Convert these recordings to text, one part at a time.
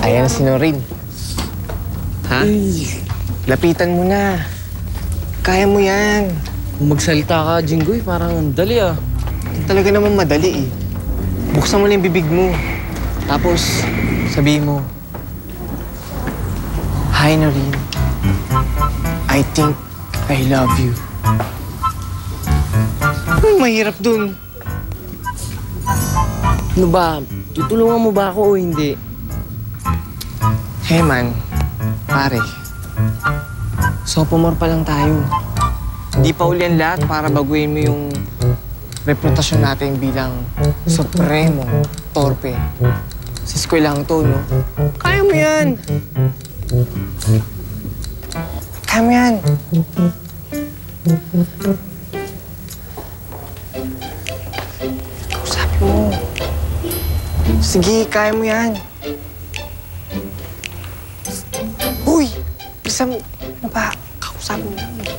Ayan si Noreen. Ha? Lapitan mo na. Kaya mo yan. Kung magsalita ka, Jinggoy, parang ang dali ah. Talaga naman madali eh. Buksan mo lang yung bibig mo. Tapos, sabihin mo, Hi, Noreen. I think I love you. Anong mahirap dun? Ano ba? Tutulungan mo ba ako o hindi? Hey man, pare. Sophomore pa lang tayo. Hindi pa uli ang lahat para baguhin mo yung reputasyon natin bilang supremo torpe. Sa eskwelahan to, no? Kaya mo yan! Kaya mo yan! Kausapin mo. Sige, kaya mo yan. Uy! Bisa mo. Ano ba? Kausapin mo yan.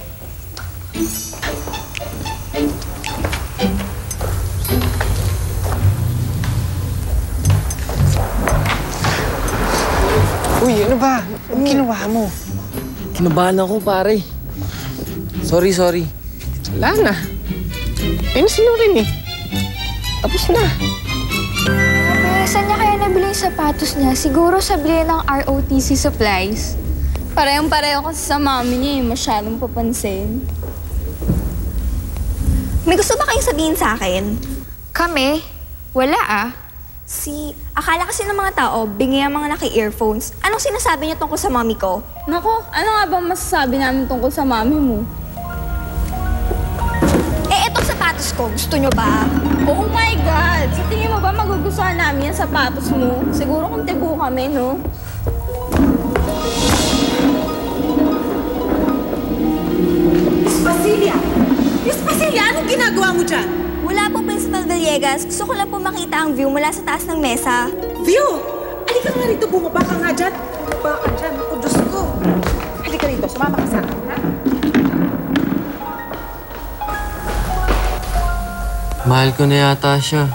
Uy, ano ba? Anong ginawa mo? Kinabahan ako, pare. Sorry. Wala na. Ayun na si Noreen eh. Tapos na. Saan niya kaya nabili yung sapatos niya? Siguro sa bili ng ROTC Supplies. Parehong-pareho kasi sa mami niya eh. Masyadong papansin. May gusto ba kayong sabihin sa akin? Kami? Wala ah. Akala kasi ng mga tao, bigay ang mga naki-earphones. Anong sinasabi niyo tungkol sa mami ko? Nako, ano nga ba masasabi namin tungkol sa mami mo? Etong sapatos ko, gusto niyo ba? Oh my God! Sa tingin mo ba magugustuhan namin yung sapatos mo? Siguro kung tibo kami, no? Miss Basilia, anong ginagawa mo dyan? Wala po, Principal Villegas. Gusto ko lang po makita ang view mula sa taas ng mesa. View! Halika nga rito, bumaba ka nga dyan. Bumaba ka dyan, ako Diyos ko. Halika rito, sumama ka sa akin, ha? Mahal ko na yata siya.